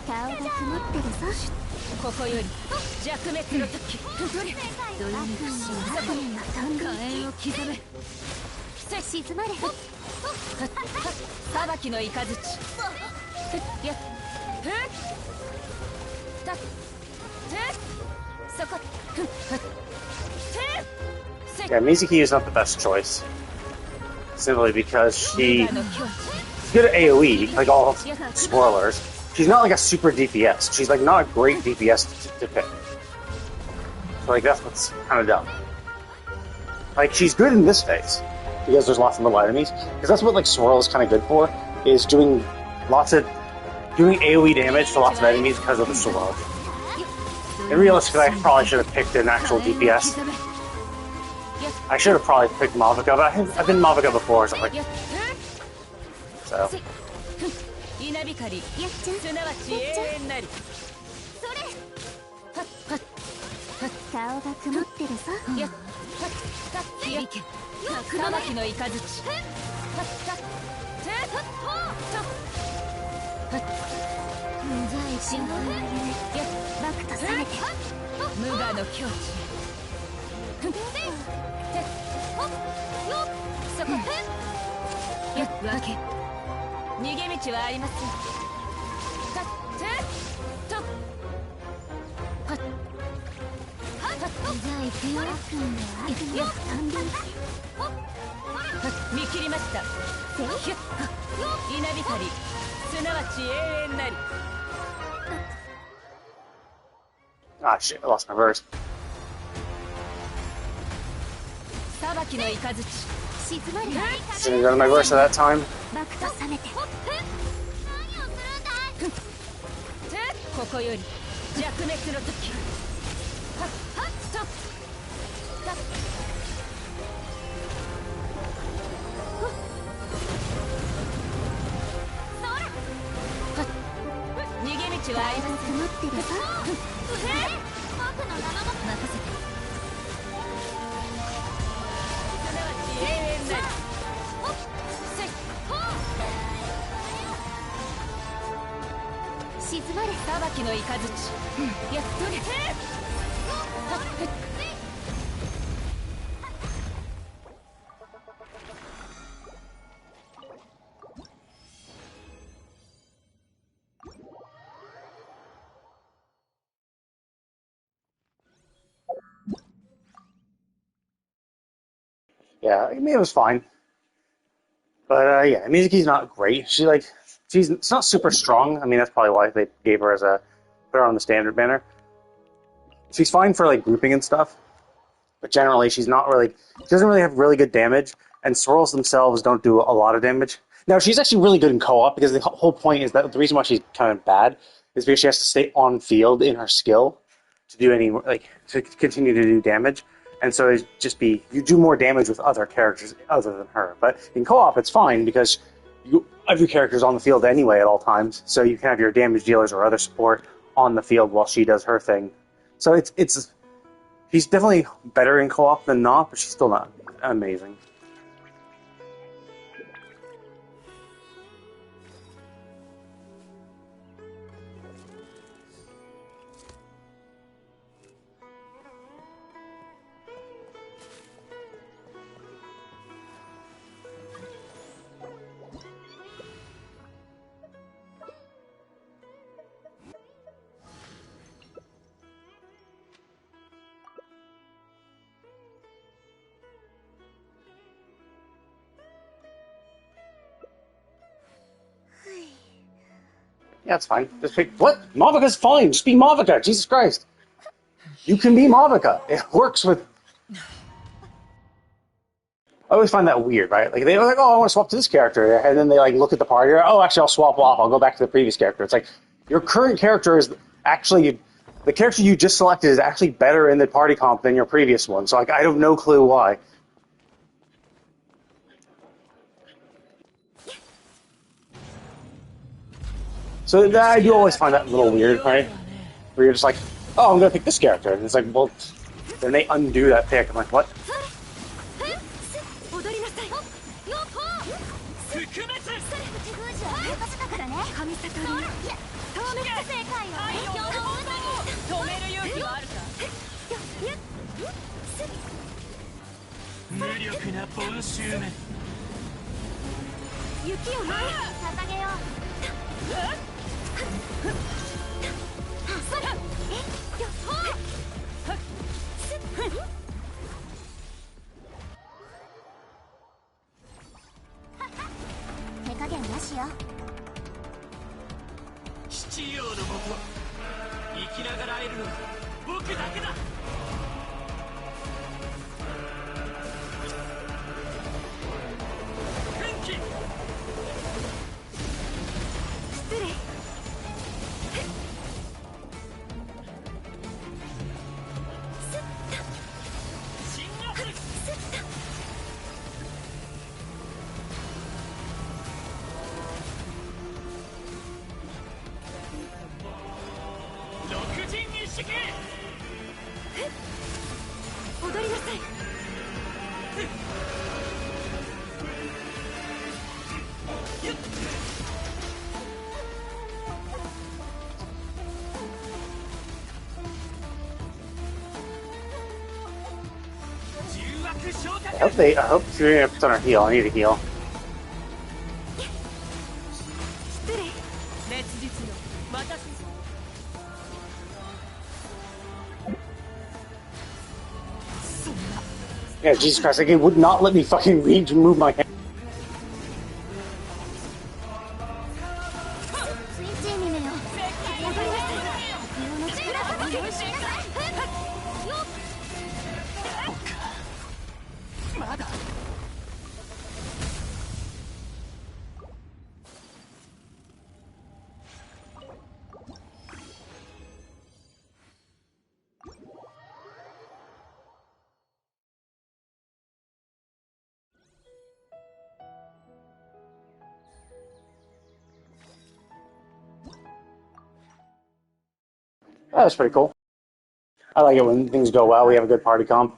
顔が曇ってるぞ。ここより弱滅の時。どれどういう不思議な火炎を刻め。静まれ。裁きの雷。やったそこ。Yeah, Mizuki is not the best choice. Simply because she's good at AoE, like all spoilers. She's not like a super DPS. She's like not a great DPS to pick. So like that's what's kind of dumb. Like she's good in this phase because there's lots of little enemies. Because that's what like Swirl is kind of good for, is doing AoE damage to lots of enemies because of the Swirl. And realistically, I probably should have picked an actual DPS. I should have probably picked Mavuka, but I've been Mavuka before, so I'm like... So... Ah shit, I lost my verse. Didn't go to my verse at that time. Yeah, I mean, it was fine. But, yeah, Mizuki's not great. It's not super strong. I mean, that's probably why they gave her put her on the standard banner. She's fine for, like, grouping and stuff. But generally, she doesn't really have really good damage, and swirls themselves don't do a lot of damage. Now, she's actually really good in co-op, because the whole point is that the reason why she's kind of bad is because she has to stay on field in her skill to do to continue to do damage. And so you do more damage with other characters other than her. But in co-op, it's fine because every character's on the field anyway at all times. So you can have your damage dealers or other support on the field while she does her thing. So she's definitely better in co-op than not, but she's still not amazing. Yeah, it's fine. Just pick... What? Mavuka's fine! Just be Mavuka! Jesus Christ! You can be Mavuka! It works with... I always find that weird, right? Like, they're like, oh, I want to swap to this character, and then they, like, look at the party, oh, actually, I'll swap off, I'll go back to the previous character. It's like, your current character is actually... The character you just selected is actually better in the party comp than your previous one, so, like, I have no clue why. So I do always find that a little weird, right? Where you're just like, oh, I'm gonna pick this character. And it's like, well, then they undo that pick. I'm like, what? 止める勇気はあるか。無力なボンシューメン。雪を前捧げよう。手加減なしよ。七葉のもと生きながら会えるのは僕だけだ。奮起。失礼。進圧。六陣一式。踊りなさい。重枠昇格。I hope Serena puts on her heal. I need a heal. 失礼。烈日よ、私ぞ。 Yeah, Jesus Christ, like it would not let me fucking move my hand. スイッチに目よ。踊りなさい。不要の力を利用しなさい。まだ。That was pretty cool. I like it when things go well. We have a good party comp.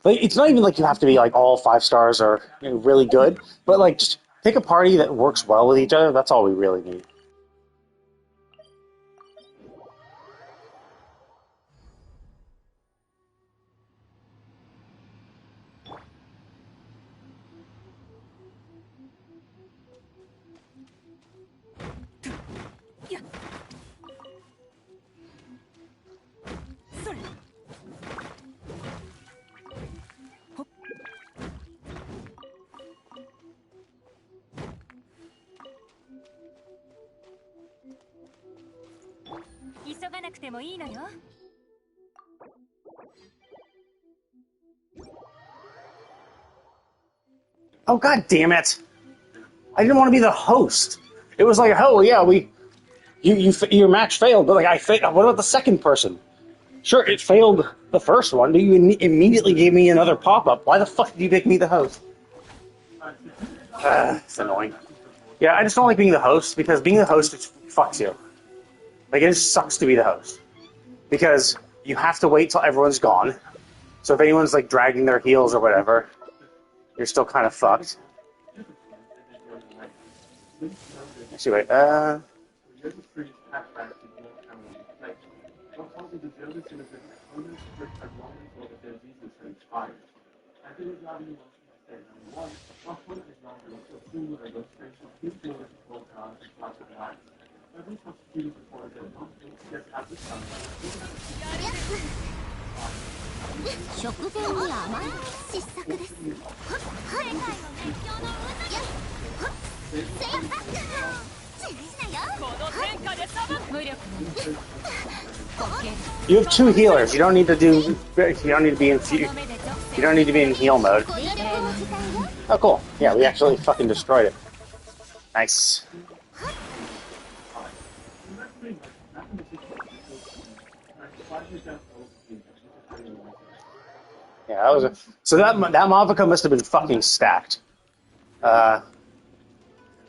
Like, it's not even like you have to be like all 5 stars or really good, but like just pick a party that works well with each other. That's all we really need. Yeah. 急がなくてもいいのよ。Oh, god damn it! I didn't want to be the host. It was like, oh yeah, your match failed, but like I failed. What about the second person? Sure, it failed the first one, but you immediately gave me another pop-up. Why the fuck did you make me the host? It's annoying. Yeah, I just don't like being the host, because being the host, it fucks you. Like, it just sucks to be the host. Because you have to wait till everyone's gone. So if anyone's, like, dragging their heels or whatever, you're still kind of fucked. Actually, wait,食前に甘い失策です。世界の熱狂のこの天下で裁く無力の you have 2 healers. You don't need to do. You don't need to be in. You don't need to be in heal mode. Oh, cool. Yeah, we actually fucking destroyed it. Nice. Yeah, that was a. So that Mavica must have been fucking stacked.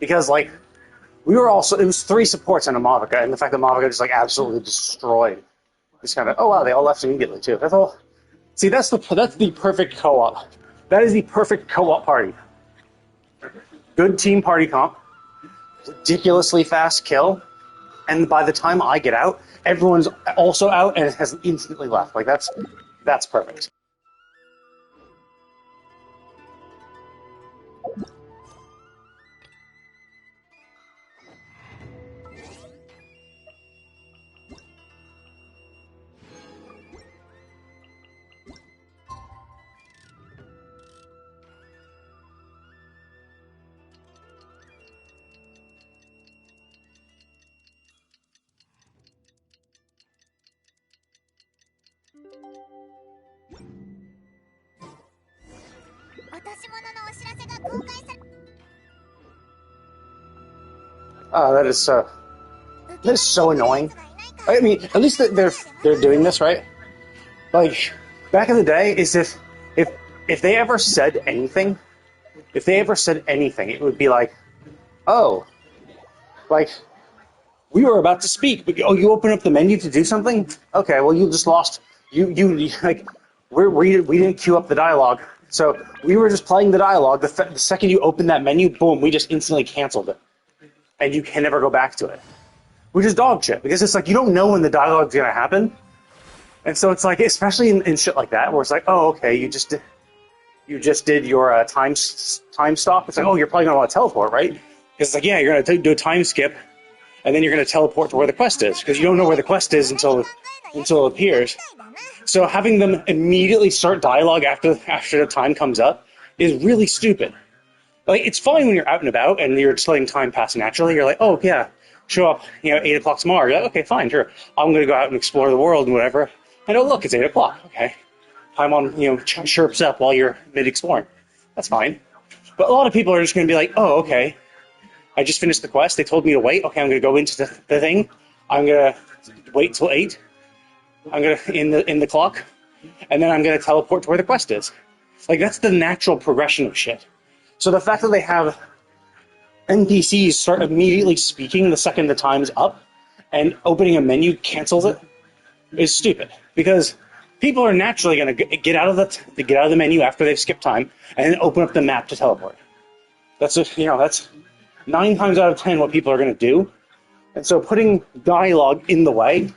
Because like we were also, it was 3 supports and a Mavica, and the fact that Mavica just like absolutely destroyed. Just kind of, oh wow, they all left immediately too. That's all. See, that's the perfect co-op. That is the perfect co-op party. Good team party comp, ridiculously fast kill, and by the time I get out, everyone's also out and has instantly left. Like that's perfect. That is so. That is so annoying. I mean, at least they're doing this right. Like back in the day, is if they ever said anything, it would be like, oh, like we were about to speak, but oh, you open up the menu to do something. Okay, well you just lost. You like we didn't queue up the dialogue, so we were just playing the dialogue. The second you open that menu, boom, we just instantly canceled it, and you can never go back to it. Which is dog shit, because it's like you don't know when the dialogue's gonna happen. And so it's like, especially in shit like that, where it's like, oh, okay, you just did your time stop. It's like, oh, you're probably gonna want to teleport, right? Because it's like, yeah, you're gonna do a time skip, and then you're gonna teleport to where the quest is, because you don't know where the quest is until it appears. So having them immediately start dialogue after the time comes up is really stupid. Like, it's fine when you're out and about and you're just letting time pass naturally. You're like, oh yeah, show up, 8 o'clock tomorrow. You're like, okay, fine, sure. I'm gonna go out and explore the world and whatever. And oh look, it's 8 o'clock. Okay, time on chirps up while you're mid exploring. That's fine. But a lot of people are just gonna be like, oh, okay, I just finished the quest. They told me to wait. Okay, I'm gonna go into the thing. I'm gonna wait till 8. I'm gonna in the clock, and then I'm gonna teleport to where the quest is. Like, that's the natural progression of shit. So the fact that they have NPCs start immediately speaking the second the time's up, and opening a menu cancels it, is stupid. Because people are naturally going to get out of the menu after they've skipped time, and then open up the map to teleport. That's 9 times out of 10 what people are going to do. And so putting dialogue in the way,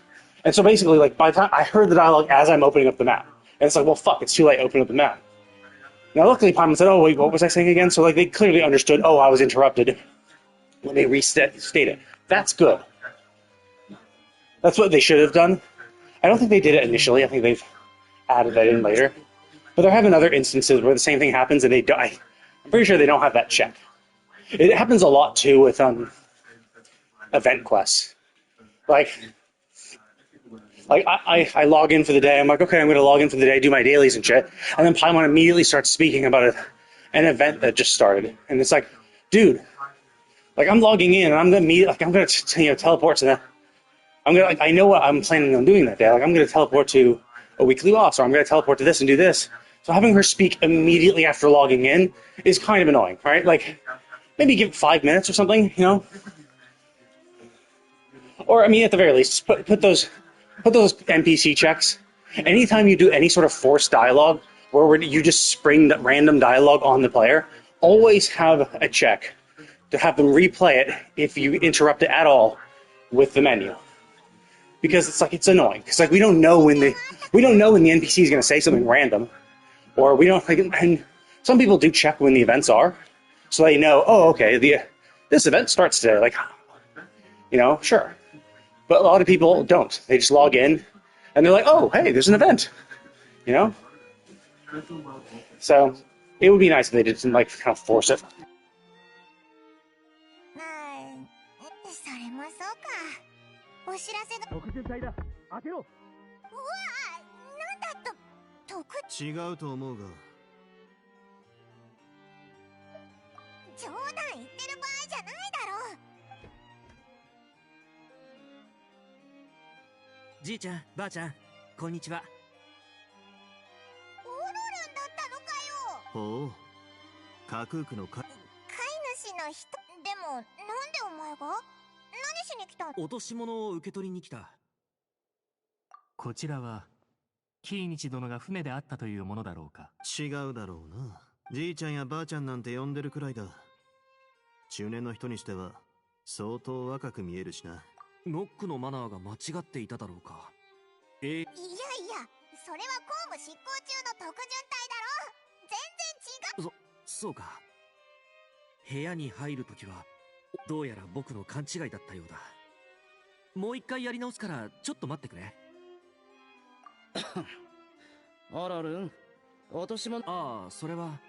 and so basically, like, by the time I heard the dialogue as I'm opening up the map, and it's like, well, fuck, it's too late, open up the map. Now, luckily, Paimon said, oh, wait, what was I saying again? So, like, they clearly understood, oh, I was interrupted. When they restate it. That's good. That's what they should have done. I don't think they did it initially. I think they've added that in later. But there have been other instances where the same thing happens, and I'm pretty sure they don't have that check. It happens a lot, too, with event quests. Like I log in for the day. I'm like, okay, I'm going to log in for the day, do my dailies and shit. And then Paimon immediately starts speaking about an event that just started. And it's like, dude, like, I'm logging in, and I'm going to teleport to that. I know what I'm planning on doing that day. Like, I'm going to teleport to a weekly loss, or I'm going to teleport to this and do this. So having her speak immediately after logging in is kind of annoying, right? Like, maybe give it 5 minutes or something, Or, I mean, at the very least, put those NPC checks. Anytime you do any sort of forced dialogue, where you just spring that random dialogue on the player, always have a check to have them replay it if you interrupt it at all with the menu, because it's annoying. Because we don't know when the NPC is going to say something random, or we don't. And some people do check when the events are, so they know. Oh, okay, this event starts today. Like, sure. But a lot of people don't. They just log in, and they're like, oh, hey, there's an event. So it would be nice if they didn't kind of force it. それもそうか。お知らせが。特巡隊だ。当てろ。うわ、なんだと。違うと思うが。冗談言ってる場合じゃないだろう。じいちゃん、ばあちゃん、こんにちは。オロルンだったのかよ。ほう。架空区の飼い主の人。でも、なんでお前が？何しに来た？落とし物を受け取りに来た。こちらはキーニチ殿が船であったというものだろうか。違うだろうな。じいちゃんやばあちゃんなんて呼んでるくらいだ。中年の人にしては相当若く見えるしな。ノックのマナーが間違っていただろうか。いやいや、それは公務執行中の特巡隊だろ。全然違う。そうか。部屋に入るときはどうやら僕の勘違いだったようだ。もう一回やり直すからちょっと待ってくれ。オロルン、落とし物。ああ、それはマ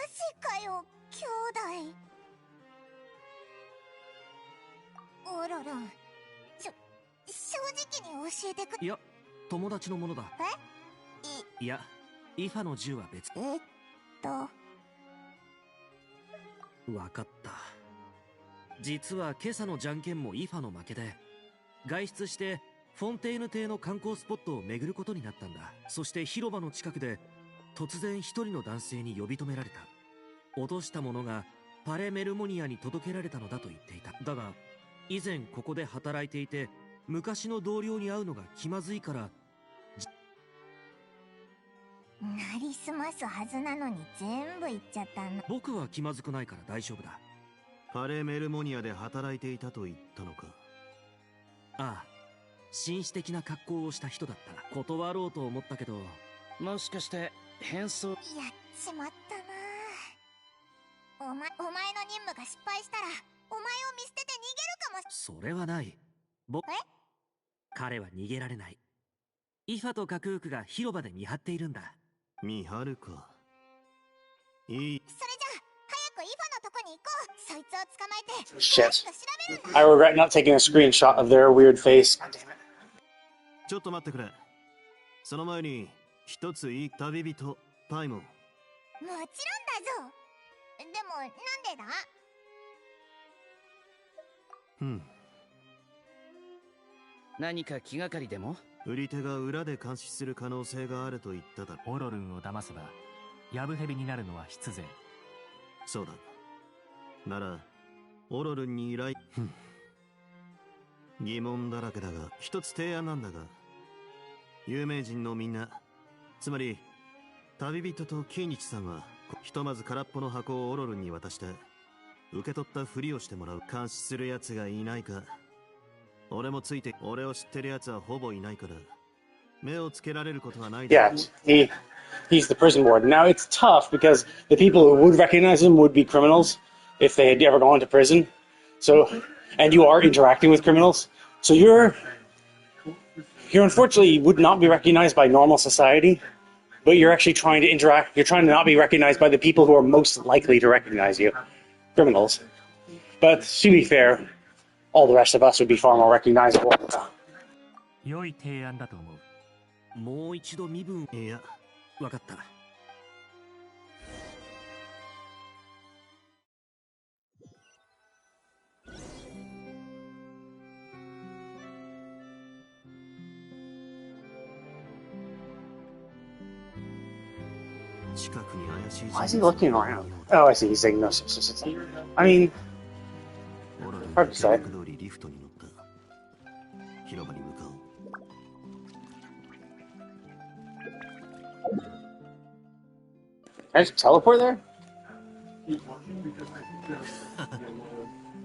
ジかよ、兄弟。オロルン、正直に教えてく。いや、友達のものだ。え？いや、イファの銃は別。わかった。実は今朝のじゃんけんもイファの負けで、外出してフォンテーヌ邸の観光スポットを巡ることになったんだ。そして広場の近くで突然一人の男性に呼び止められた。落としたものがパレ・メルモニアに届けられたのだと言っていた。だが以前ここで働いていて昔の同僚に会うのが気まずいから。なりすますはずなのに全部言っちゃったの。僕は気まずくないから大丈夫だ。パレ・メルモニアで働いていたと言ったのか。ああ、紳士的な格好をした人だった。断ろうと思ったけど。もしかして変装。やっちまったな。お前の任務が失敗したらお前を見捨てて逃げるかもし。それはない。彼は逃げられない。イファとカクークが広場で見張っているんだ。見張るか。いい。それじゃあ早くイファのとこに行こう。そいつを捕まえて Shit. 詳しく調べるんだ。 I regret not taking a screenshot of their weird face. God damn it. ちょっと待ってくれ。その前に一ついい旅人パイモン。もちろんだぞ。でもなんでだ？何か気がかりでも？売り手が裏で監視する可能性があると言っただろ。オロルンを騙せばヤブヘビになるのは必然。そうだ。ならオロルンに依頼。疑問だらけだが一つ提案なんだが、有名人のみんな、つまり旅人とキーニチさんはひとまず空っぽの箱をオロルンに渡して受け取ったふりをしてもらう。監視する奴がいないか。俺もついて。俺を知ってる奴はほぼいないから目をつけられることはないだろう。 Yeah, he's the prison warden. Now it's tough because the people who would recognize him would be criminals if they had ever gone to prison. So, and you are interacting with criminals, so you're unfortunately would not be recognized by normal society, but you're actually trying to interact. You're trying to not be recognized by the people who are most likely to recognize you, criminals. But to be fair, all the rest of us would be far more recognizable. 良い提案だと思う。もう一度身分。いや、わかった。近くに怪しい。 Why is he looking around? Oh, I see. He's saying no. I mean, オロルン hard to say. 計画通りリフトに乗った。広場に向かおう。Can I just teleport there?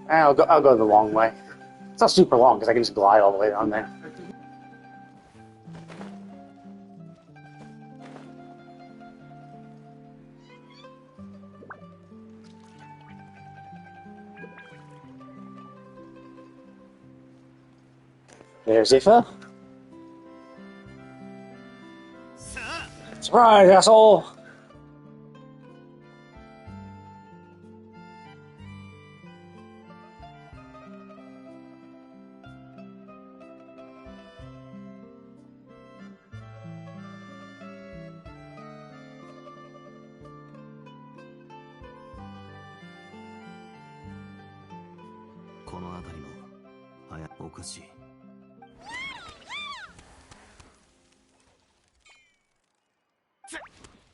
I'll go the long way. It's not super long because I can just glide all the way down there. There's Ifa. Surprise, asshole! This おかしい。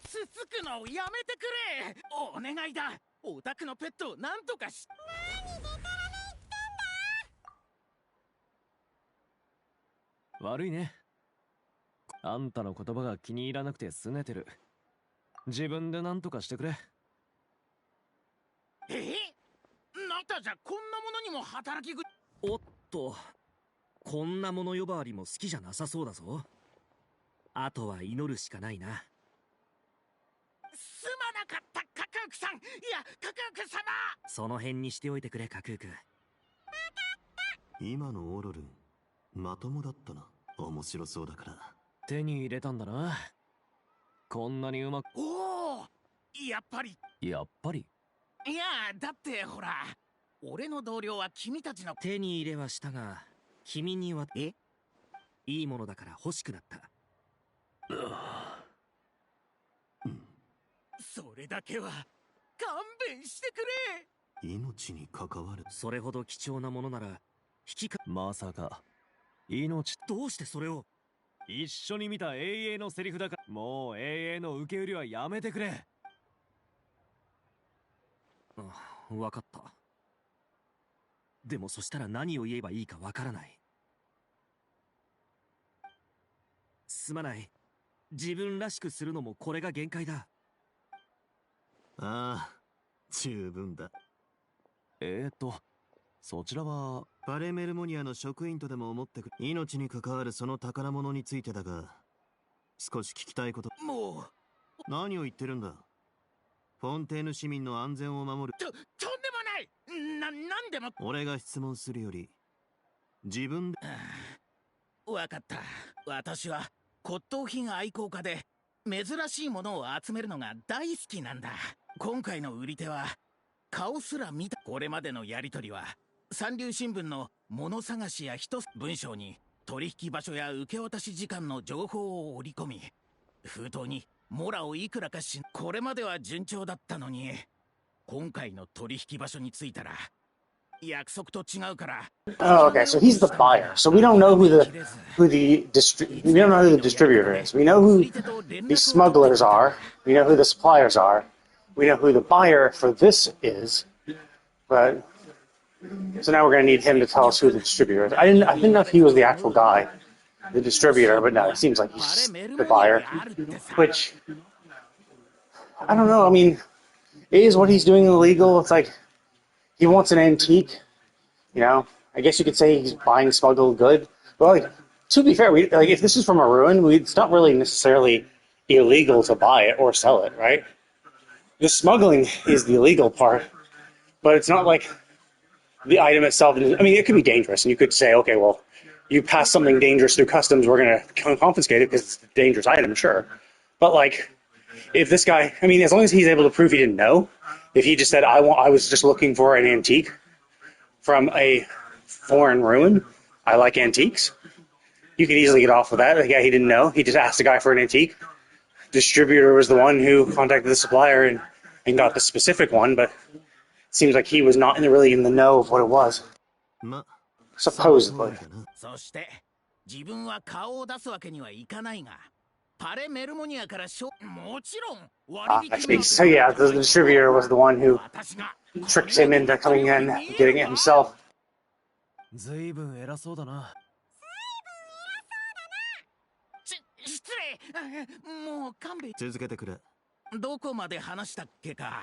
つつくのをやめてくれ。お願いだ。お宅のペットをなんとかし。悪いね。あんたの言葉が気に入らなくて拗ねてる。自分で何とかしてくれ。なたじゃこんなものにも働きおっと、こんなもの呼ばわりも好きじゃなさそうだぞ。あとは祈るしかないな。すまなかったカクークさん。いや、カクーク様。その辺にしておいてくれ、カクーク。今のオロルン、まともだったな。面白そうだから。手に入れたんだな。こんなにうまく。おお、やっぱり。やっぱり。いや、だってほら、俺の同僚は君たちの。手に入れはしたが、君には。いいものだから欲しくなった。それだけは勘弁してくれ。命に関わる。それほど貴重なものならまさか命。どうしてそれを。一緒に見た永遠のセリフだから。もう永遠の受け売りはやめてくれ。わかった。でもそしたら何を言えばいいかわからない。すまない。自分らしくするのもこれが限界だ。ああ、十分だ。そちらはパレメルモニアの職員とでも思ってくれ。命に関わるその宝物についてだが、少し聞きたいこと。もう何を言ってるんだ。フォンテーヌ市民の安全を守る。とんでもない。なんでも。俺が質問するより自分で。わかった。私は骨董品愛好家で珍しいものを集めるのが大好きなんだ。今回の売り手は顔すら見た。これまでのやり取りは三流新聞の物探しや文章に取引場所や受け渡し時間の情報を織り込み、封筒にモラをいくらかこれまでは順調だったのに、今回の取引場所に着いたら約束と違うから。 Oh, okay. So he's the buyer. So we don't know who the we don't know who the distributor is. We know who the smugglers are. We know who the suppliers are. We know who the buyer for this is. But so now we're going to need him to tell us who the distributor is. I didn't know if he was the actual guy, the distributor, but no, it seems like he's the buyer. Which I don't know. I mean, is what he's doing illegal? It's like he wants an antique. You know, I guess you could say he's buying smuggled good. But like, to be fair, if this is from a ruin, it's not really necessarily illegal to buy it or sell it, right? The smuggling is the illegal part, but it's not like the item itself. I mean, it could be dangerous, and you could say, okay, well, you pass something dangerous through customs, we're going to confiscate it because it's a dangerous item, sure. But like, if this guy, I mean, as long as he's able to prove he didn't know, if he just said, I was just looking for an antique from a foreign ruin, I like antiques, you could easily get off with that. Like, yeah, he didn't know. He just asked the guy for an antique. Distributor was the one who contacted the supplier and got the specific one, but it seems like he was not really in the know of what it was. Supposedly. そして自分は顔を出すわけにはいかないが、パレメルモニアからもちろん割引。I see. So yeah, the distributor was the one who tricked him into coming in, getting it himself. ずいぶん偉そうだな。失礼。もう勘弁。続けてくれ。どこまで話したっけか。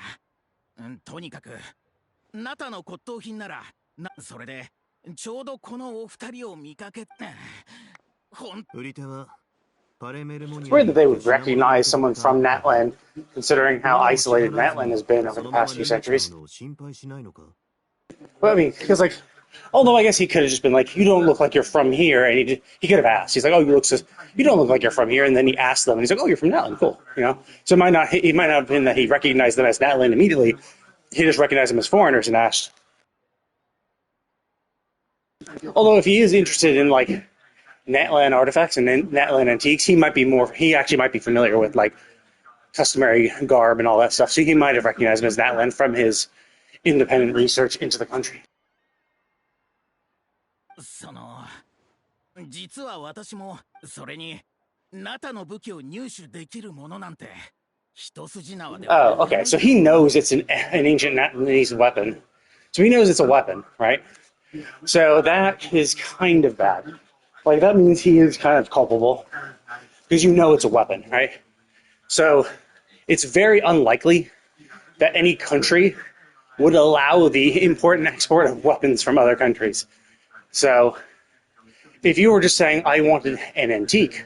とにかくナタの骨董品ならそれでちょうどこのお二人を見かけ。売り手はパレメルモニア。It's weird that they would recognize someone from Natland, considering how isolated Natland has been over the past few centuries. But I mean, because like, although I guess he could have just been like, "You don't look like you're from here," and he could have asked. He's like, "Oh, you don't look like you're from here," and then he asked them, and he's like, "Oh, you're from Natland, cool." You know, so it might not have been that he recognized them as Natland immediately. He just recognized them as foreigners and asked. Although if he is interested in like Natland artifacts and Natland antiques, he actually might be familiar with like customary garb and all that stuff. So he might have recognized him as Natland from his independent research into the country. 実は私もそれにナタの武器を入手できるものなんて一筋縄で。Oh, okay. So he knows it's an ancient Natlandese weapon. So he knows it's a weapon, right? So that is kind of bad. Like, that means he is kind of culpable. Because you know it's a weapon, right? So it's very unlikely that any country would allow the import and export of weapons from other countries. So if you were just saying, I wanted an antique,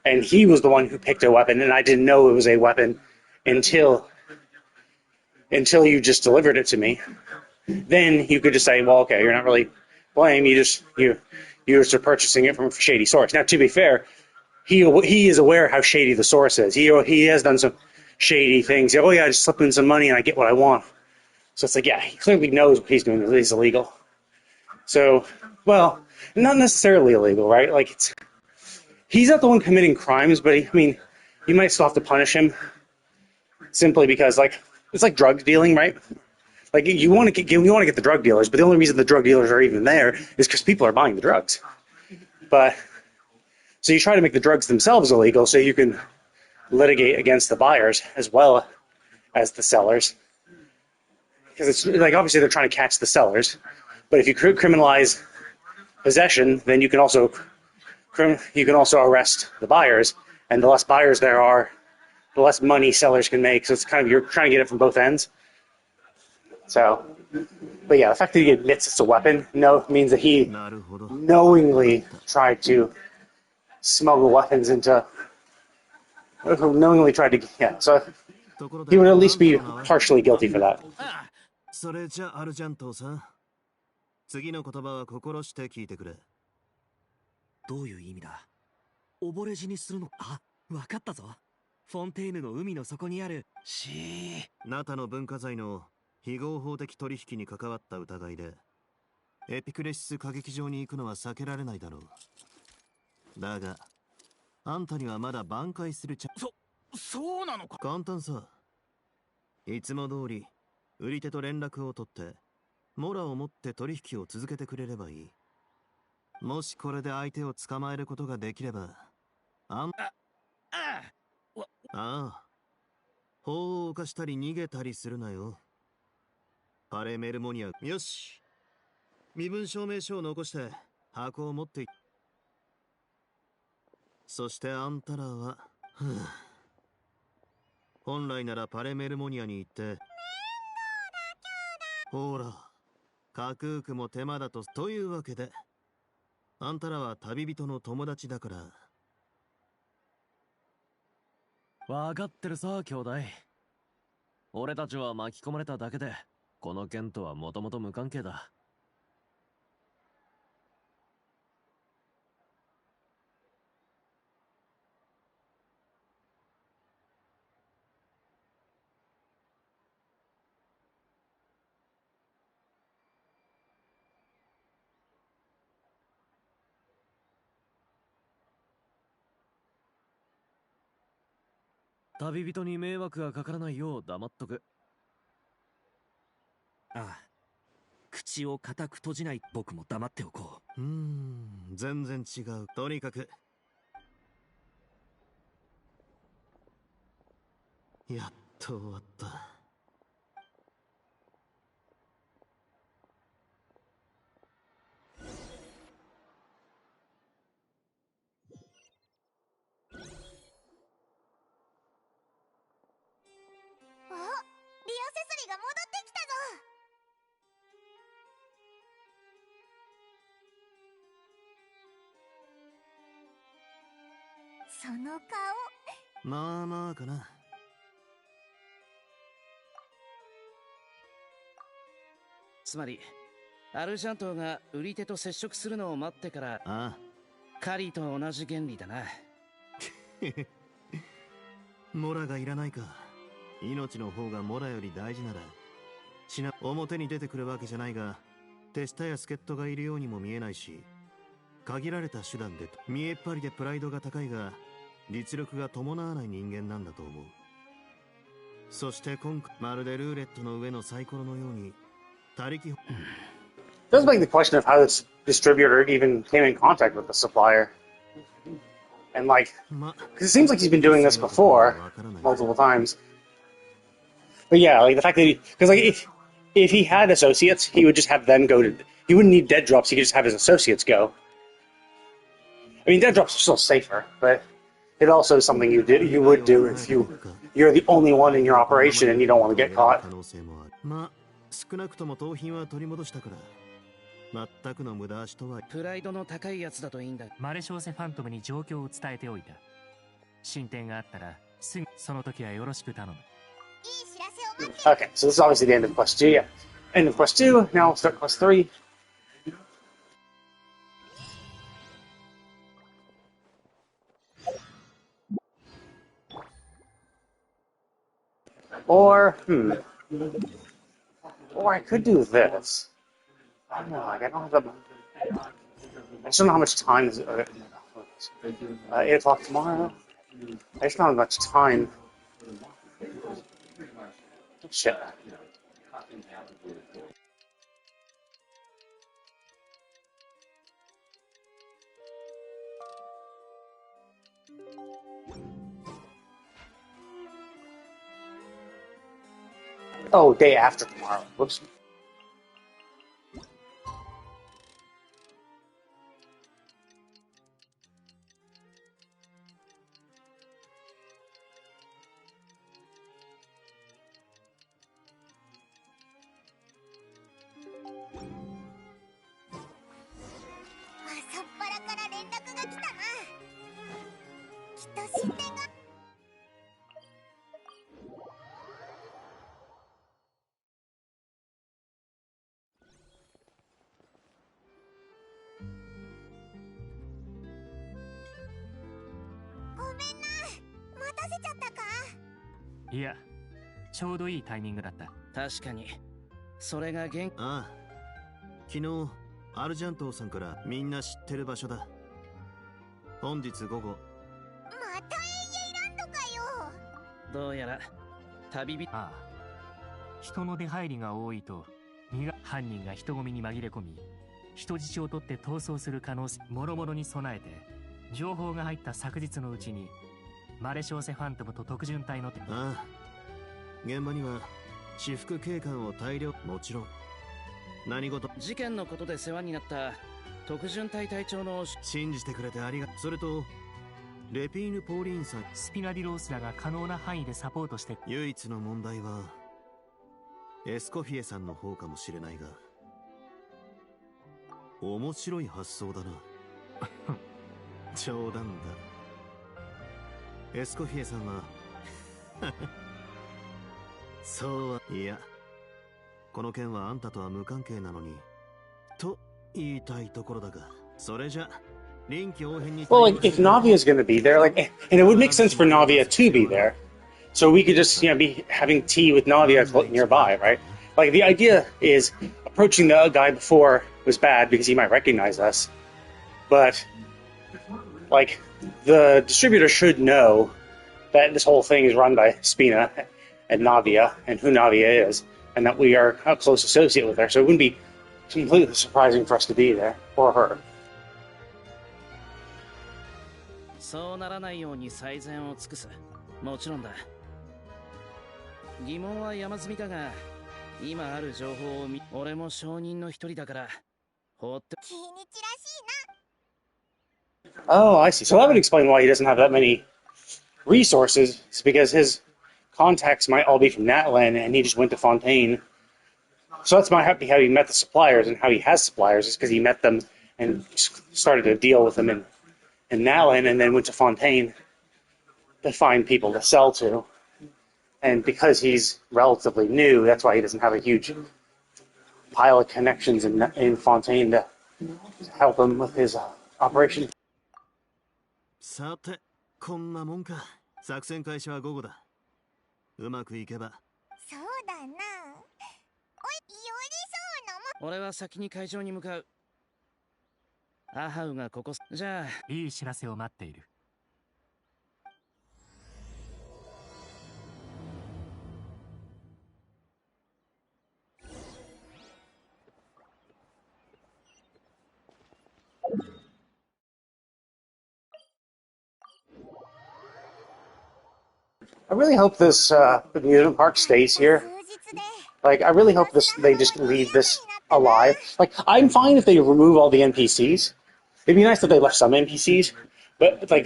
and he was the one who picked a weapon, and I didn't know it was a weapon until you just delivered it to me, then you could just say, well, okay, you're not really blame, you just are purchasing it from a shady source. Now, to be fair, he is aware how shady the source is. He has done some shady things. Oh yeah, I just slip in some money and I get what I want. So it's like, yeah, he clearly knows what he's doing is illegal. So, well, not necessarily illegal, right? Like, he's not the one committing crimes, but you might still have to punish him simply because, like, it's like drug dealing, right? Like, you want to get the drug dealers, but the only reason the drug dealers are even there is because people are buying the drugs. But so you try to make the drugs themselves illegal so you can litigate against the buyers as well as the sellers. Because it's like, obviously they're trying to catch the sellers, but if you criminalize possession, then you can also arrest the buyers, and the less buyers there are, the less money sellers can make. So it's kind of, you're trying to get it from both ends. So, but yeah, the fact that he admits it's a weapon means that he knowingly tried to smuggle weapons into, so he would at least be partially guilty for that. それじゃアルジャントさん、次の言葉は心して聞いてくれ。どういう意味だ？溺れ死にするの？あ、わかったぞ。フォンテーヌの海の底にあるナタの文化財の非合法的取引に関わった疑いでエピクレシス歌劇場に行くのは避けられないだろう。だがあんたにはまだ挽回するそうなのか。簡単さ。いつも通り売り手と連絡を取ってモラを持って取引を続けてくれればいい。もしこれで相手を捕まえることができればああ、法を犯したり逃げたりするなよ。パレメルモニア。よし、身分証明書を残して箱を持っていっ。そしてあんたらは本来ならパレメルモニアに行ってほら、架空区も手間だというわけであんたらは旅人の友達だから。わかってるさ、兄弟。俺たちは巻き込まれただけで、この件とはもともと無関係だ。旅人に迷惑がかからないよう黙っとく。ああ、口を固く閉じない。僕も黙っておこう。全然違う。とにかくやっと終わった。リオセスリが戻ってきたぞ。その顔、まあまあかな。つまりアルジャントが売り手と接触するのを待ってからカリーと同じ原理だな。モラがいらないか。命の方がモラより大事なら表に出てくるわけじゃないが、手下や助っ人がいるようにも見えないし、限られた手段で見えっ張りでプライドが高いが実力が伴わない人間なんだと思う。そして今回まるでルーレットの上のサイコロのように他力。Does beg the question of how this distributor even came in contact with the supplier. And like, because it seems like he's been doing this before multiple times. But yeah, like the fact that because like if he had associates, he would just have them go to. He wouldn't need dead drops. He could just have his associates go. I mean, dead drops are still safer, but it also is something you would do if you're the only one in your operation and you don't want to get caught. 少なくとも盗品は取り戻したから、全くの無駄足とは。プライドの高いやつだといいんだ。マレショーセファントムに状況を伝えておいた。進展があったらすぐその時はよろしく頼む。いい知らせを待って。 Okay, so this is obviously the end of quest 2. Yeah, end of quest 2. Now we'll start quest 3. Or I could do this. I don't know, like I don't have I just don't know how much time is 8 o'clock tomorrow. I just don't have much time. Shit. Oh, day after tomorrow. Whoops.ちゃったか？いや、ちょうどいいタイミングだった。確かに。それがああ。昨日、アルジャントーさんからみんな知ってる場所だ。本日午後。またエイエイランドかよ。どうやら、旅人。ああ。人の出入りが多いと、犯人が人混みに紛れ込み、人質を取って逃走する可能性、もろもろに備えて、情報が入った昨日のうちに、マレショーセファントムと特巡隊の手。ああ。現場には、私服警官を大量、もちろん。何事？事件のことで世話になった特巡隊隊長の。信じてくれてありがとう。それと、レピーヌ・ポーリーンさん。スピナディロースらが可能な範囲でサポートして。唯一の問題は、エスコフィエさんの方かもしれないが、面白い発想だな。冗談だ。エスコフィエさんはそうは、いや、この件はあんたとは無関係なのにと言いたいところだが、それじゃ臨機応変に。 Well, like if Navia's going to be there, like, and it would make sense for Navia to be there, so we could just, you know, be having tea with Navia nearby, right? Like the idea is approaching the guy before was bad because he might recognize us, but like the distributor should know that this whole thing is run by Spina and Navia and who Navia is, and that we are a close associate with her, so it wouldn't be completely surprising for us to be there or her. そうならないように最善を尽くす。もちろんだ。疑問は山積みだが、今ある情報を俺も証人の一人だから放って。キイニチらしいな。 Oh, I see. So that would explain why he doesn't have that many resources. It's because his contacts might all be from Natlan, and he just went to Fontaine. So that's how he met the suppliers, and how he has suppliers is because he met them and started a deal with them in Natlan, and then went to Fontaine to find people to sell to. And because he's relatively new, that's why he doesn't have a huge pile of connections in Fontaine to help him with his operation. さて、こんなもんか。作戦開始は午後だ。うまくいけば。そうだな。おい、よりそうなもん。俺は先に会場に向かう。アハウがここ。じゃあ、いい知らせを待っている。I really hope this amusement park stays here. Like, I really hope they just leave this alive. Like, I'm fine if they remove all the NPCs. It'd be nice if they left some NPCs, but like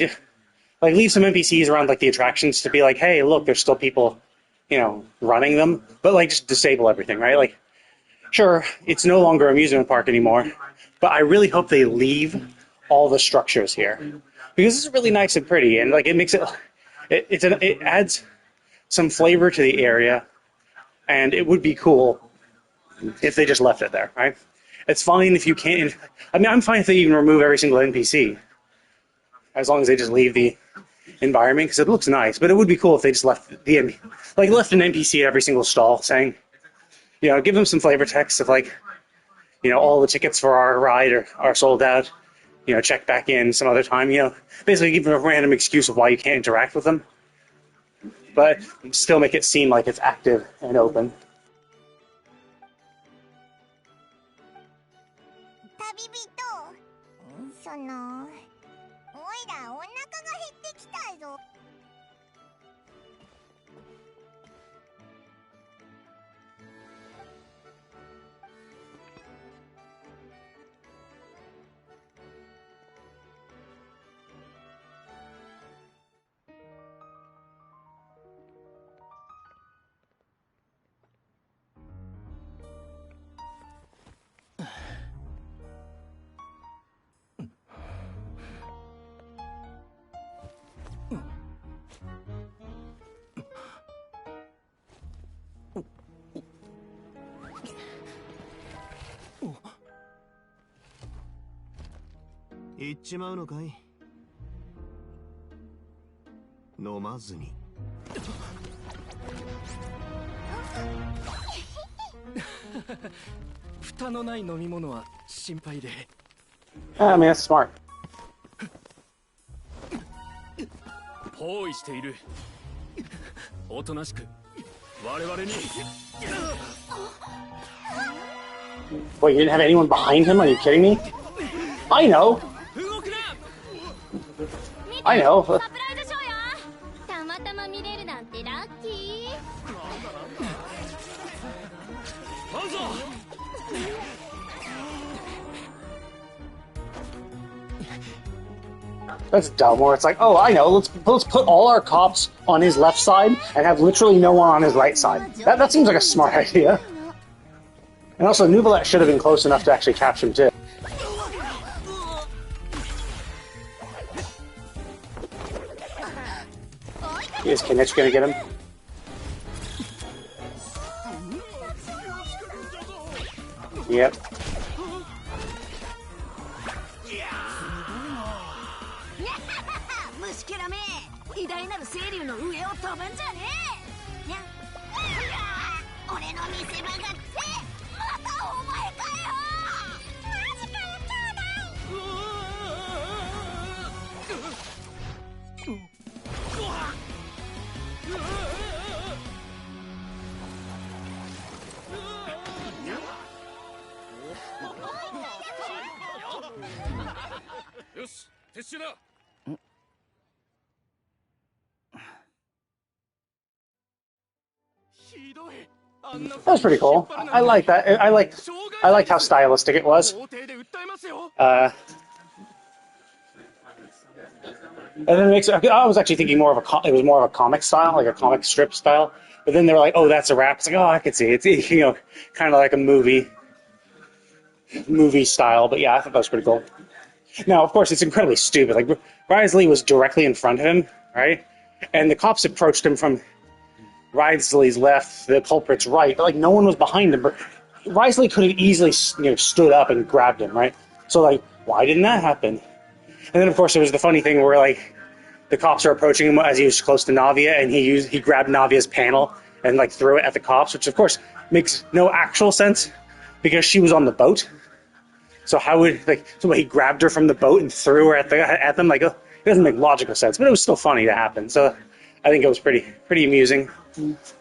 leave some NPCs around like the attractions to be like, hey, look, there's still people, you know, running them. But like, just disable everything, right? Like, sure, it's no longer an amusement park anymore, but I really hope they leave all the structures here because it's really nice and pretty, and like it makes it adds some flavor to the area, and it would be cool if they just left it there, right? It's fine if you can't. I mean, I'm fine if they even remove every single NPC, as long as they just leave the environment because it looks nice. But it would be cool if they just left left an NPC at every single stall, saying, give them some flavor text of like, all the tickets for our ride are sold out. Check back in some other time. Basically give them a random excuse of why you can't interact with them, but still make it seem like it's active and open. 旅人、おいらお腹が減ってきたぞ。行っちまうのかい？飲まずに。蓋のない飲み物は心配で。I mean, that's smart. 包囲している。おとなしく我々に。Wait, you didn't have anyone behind him? Are you kidding me? I know. I know. サプライズショーよ。たまたま見れるなんてラッキー。That's dumb. Where it's like, oh, I know. Let's put all our cops on his left side and have literally no one on his right side. That seems like a smart idea. And also, Nubilet should have been close enough to actually catch him too. Is Kinich gonna get him? Yep. That was pretty cool. I like that. I liked how stylistic it was. And then it makes. I was actually thinking it was more of a comic style, like a comic strip style. But then they were like, "Oh, that's a wrap." It's like, "Oh, I could see it. It's kind of like a movie style." But yeah, I thought that was pretty cool. Now, of course, it's incredibly stupid. Like Risley was directly in front of him, right? And the cops approached him from Risley's left, the culprit's right, but like no one was behind him. But Risley could have easily, stood up and grabbed him, right? So like, why didn't that happen? And then of course there was the funny thing where like the cops are approaching him as he was close to Navia, and he grabbed Navia's panel and like threw it at the cops, which of course makes no actual sense because she was on the boat. So how would he grabbed her from the boat and threw her at them? Like, it doesn't make logical sense, but it was still funny to happen. So I think it was pretty amusing,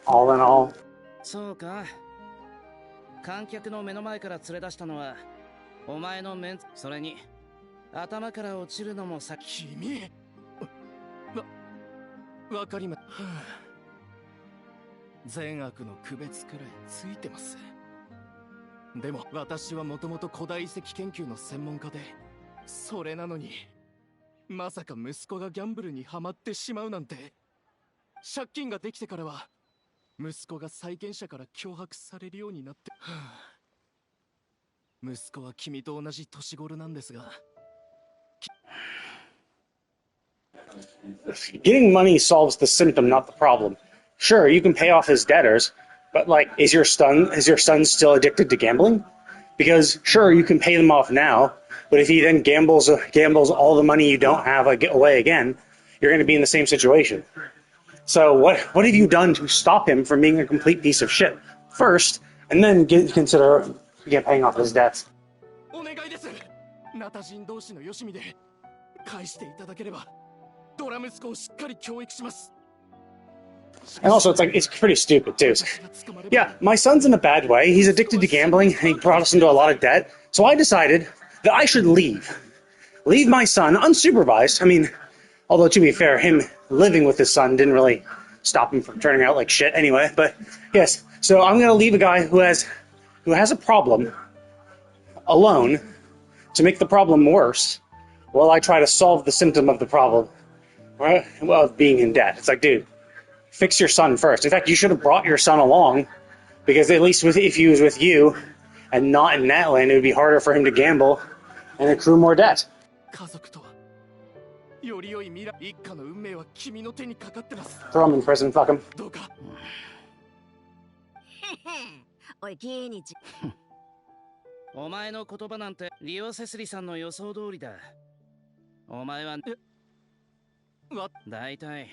all in all. そうか。観客の目の前から連れ出したのはお前のメンツ、それに頭から落ちるのもさ。君。わかりま。善悪の区別くらいついてます。でも私はもともと古代遺跡研究の専門家で、それなのにまさか息子がギャンブルにはまってしまうなんて。借金ができてからは息子が債権者から脅迫されるようになって、息子は君と同じ年頃なんですが。Getting money solves the symptom, not the problem. Sure, you can pay off his debtors, but like, is your son still addicted to gambling? Because sure, you can pay them off now, but if he then gambles all the money you don't have away again, you're going to be in the same situation. So what have you done to stop him from being a complete piece of shit first, and then consider paying off his debts? お願いです。ナタ人同士のよしみで返していただければ、ドラ息子をしっかり教育します。 And also, it's pretty stupid too. Yeah, my son's in a bad way. He's addicted to gambling, and he brought us into a lot of debt. So I decided that I should leave my son unsupervised. I mean, although to be fair, him living with his son didn't really stop him from turning out like shit anyway. But yes, so I'm gonna leave a guy who has a problem alone to make the problem worse, while I try to solve the symptom of the problem, right? Well, being in debt. It's like, dude, fix your son first. In fact, you should have brought your son along, because at least if he was with you and not in that land, it would be harder for him to gamble and accrue more debt. 家族とはより良い未来、一家の運命は君の手にかかってます。 Throw him in prison, fuck him. どうか。おい、キニチ。お前の言葉なんてリオセスリさんの予想通りだ。お前はだいたい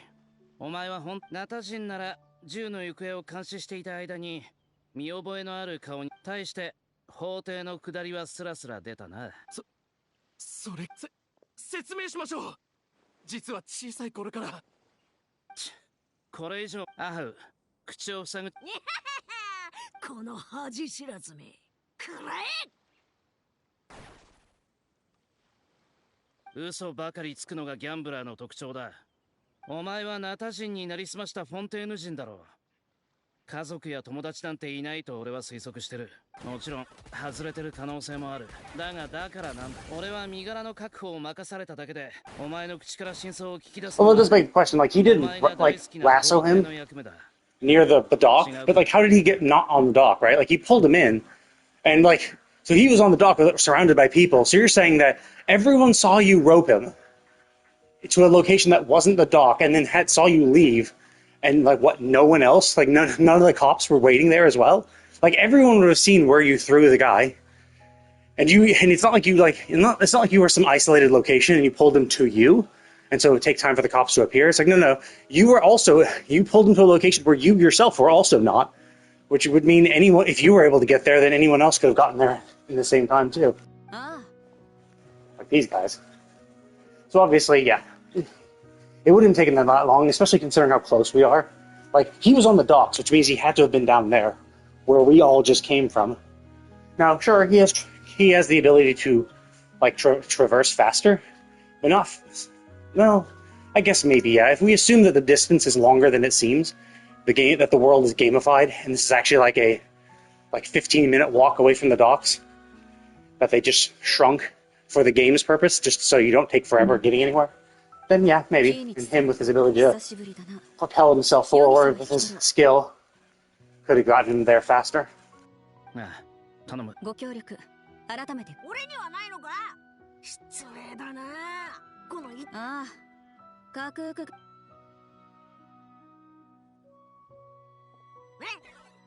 お前はナタ人なら銃の行方を監視していた間に見覚えのある顔に対して法廷の下りはスラスラ出たな。それ説明しましょう。実は小さい頃から。これ以上アハウ口を塞ぐ。この恥知らずめ。くらえ。嘘ばかりつくのがギャンブラーの特徴だ。お前はナタ人になりすましたフォンテーヌ人だろう。家族や友達なんていないと俺は推測してる。もちろん外れてる可能性もある。だからなんだ。俺は身柄の確保を任されただけで、お前の口から真相を聞き出す。Well, it does make the question, like, he didn't, like, lasso him near the dock, but, like, how did he get not on the dock, right? Like, he pulled him in, and, like, so he was on the dock surrounded by people. So you're saying that everyone saw you rope him to a location that wasn't the dock, and then saw you leave, and, like, what, no one else? Like, none of the cops were waiting there as well? Like, everyone would have seen where you threw the guy. And it's not like it's not like you were some isolated location and you pulled him to you, and so it would take time for the cops to appear. It's like, no, you pulled him to a location where you yourself were also not, which would mean anyone, if you were able to get there, then anyone else could have gotten there in the same time too. Like these guys. So obviously, yeah, it wouldn't have taken them that long, especially considering how close we are. Like, he was on the docks, which means he had to have been down there, where we all just came from. Now, sure, he has the ability to, like, traverse faster, but not. Well, I guess maybe, yeah. If we assume that the distance is longer than it seems, that the world is gamified, and this is actually like a 15-minute walk away from the docks, that they just shrunk for the game's purpose, just so you don't take forever getting anywhere, then yeah, maybe. And him with his ability to propel himself forward with his skill could have gotten him there faster. ご協力改めて。俺にはないのか。失礼だな。このああ、架空く。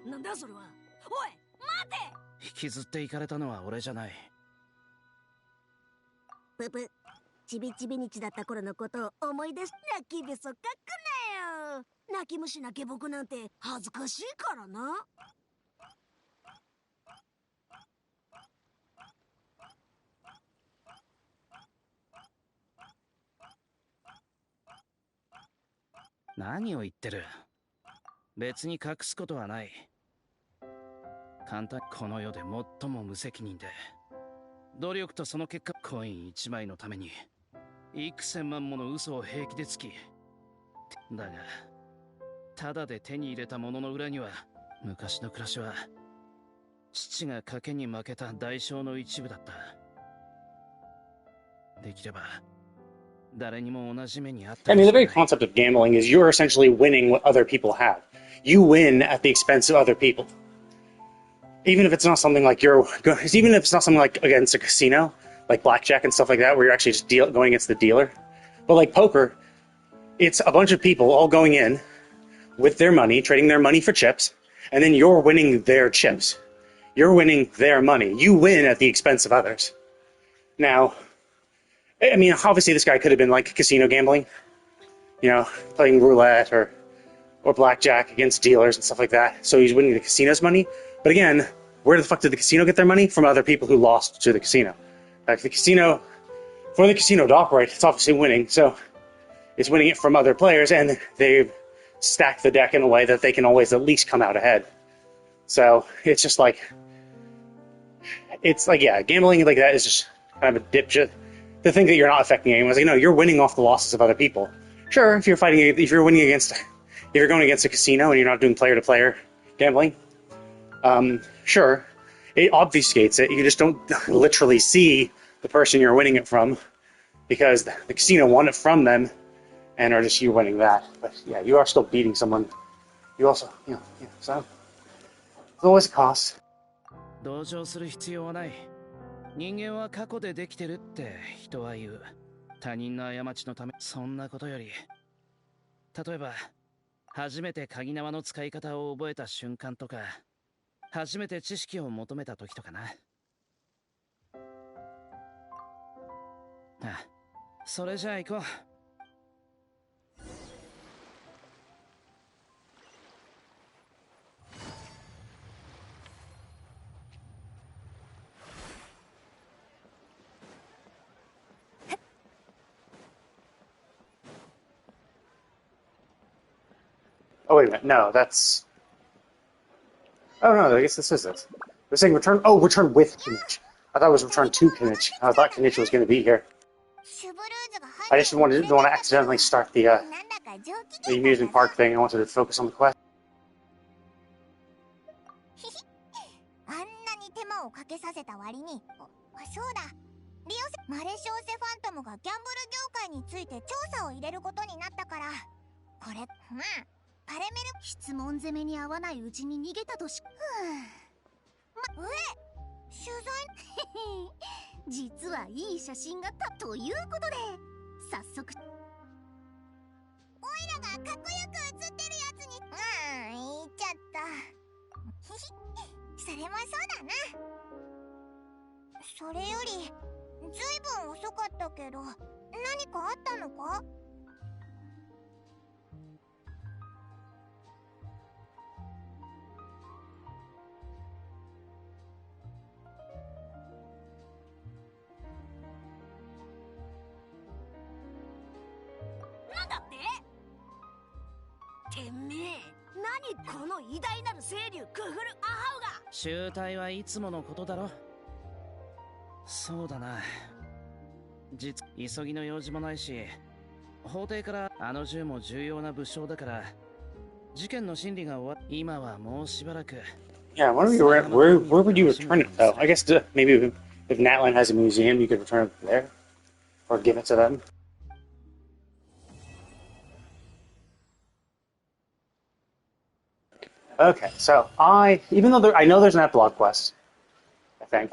なんだそれは。おい、待て。引きずっていかれたのは俺じゃない。ププ、ちびちび日だった頃のことを思い出し、泣きべそかくなよ。泣き虫な下僕なんて恥ずかしいからな。何を言ってる。別に隠すことはない。簡単、この世で最も無責任で、努力とその結果、コイン1枚のために幾千万もの嘘を平気でつき、だがただで手に入れたものの裏には、昔の暮らしは父が賭けに負けた代償の一部だった。できれば誰にも同じ目にあった。 I mean, the very concept of gambling is you're essentially winning what other people have. You win at the expense of other people. even if it's not something like even if it's not something like against a casino, like blackjack and stuff like that, where you're actually just going against the dealer. But like poker, it's a bunch of people all going in with their money, trading their money for chips, and then you're winning their chips. You're winning their money. You win at the expense of others. Now, I mean, obviously this guy could have been like casino gambling, playing roulette or blackjack against dealers and stuff like that. So he's winning the casino's money. But again, where the fuck did the casino get their money? From other people who lost to the casino. Like for the casino to operate, it's obviously winning. So it's winning it from other players, and they've stacked the deck in a way that they can always at least come out ahead. So it's just like, yeah, gambling like that is just kind of a dipshit. To think that you're not affecting anyone, no, you're winning off the losses of other people. Sure, if you're going against a casino and you're not doing player-to-player gambling, sure, it obfuscates it. You just don't literally see the person you're winning it from because the casino won it from them and are just you winning that. But yeah, you are still beating someone. You also, so there's always a cost. 同情する必要はない。人間は過去でできてるって人は言う。他人の過ちのため、そんなことより、例えば初めて鍵縄の使い方を覚えた瞬間とか、初めて知識を求めた時とかな。あ、それじゃあ行こう。Oh, wait a minute. No, that's... Oh, no, I guess this is it. They're saying return... Oh, return with Kinich. I thought it was return to Kinich. I thought Kinich was going to be here. I just didn't want to accidentally start the amusement park thing. I wanted to focus on the quest. あんなに手間をかけさせた割に、そうだ。マレシオセファントムがギャンブル業界について調査を入れることになったから、これ、パレメル質問攻めに合わないうちに逃げたとし。取材実はいい写真がということで、早速オイラがかっこよく写ってるやつに言っちゃった。それもそうだな。それよりずいぶん遅かったけど、何かあったのか？なんだって？てめえ、何この偉大なる清流クフルアハウが。集体はいつものことだろ。そうだな。急ぎの用事もないし、法廷からあの銃も重要な物証だから、事件の審理が終わ今はもうしばらく。Yeah, where would you return it though? I guess maybe if Natlan has a museum, you could return it there, or give it to them. Okay, so even though I know there's an epilogue quest, I think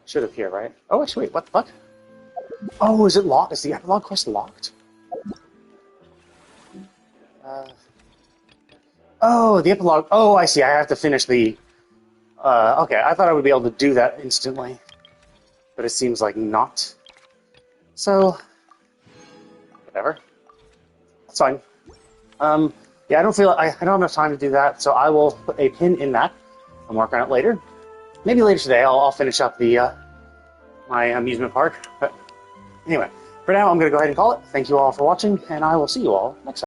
should appear, right? Oh, actually, wait, what the fuck? Oh, is it locked? Is the epilogue quest locked? Oh, the epilogue. Oh, I see. I have to finish the. Okay, I thought I would be able to do that instantly, but it seems like not. So, whatever. That's fine. Yeah, I don't have enough time to do that, so I will put a pin in that and work on it later. Maybe later today I'll finish up the my amusement park. But anyway, for now I'm going to go ahead and call it. Thank you all for watching, and I will see you all next time.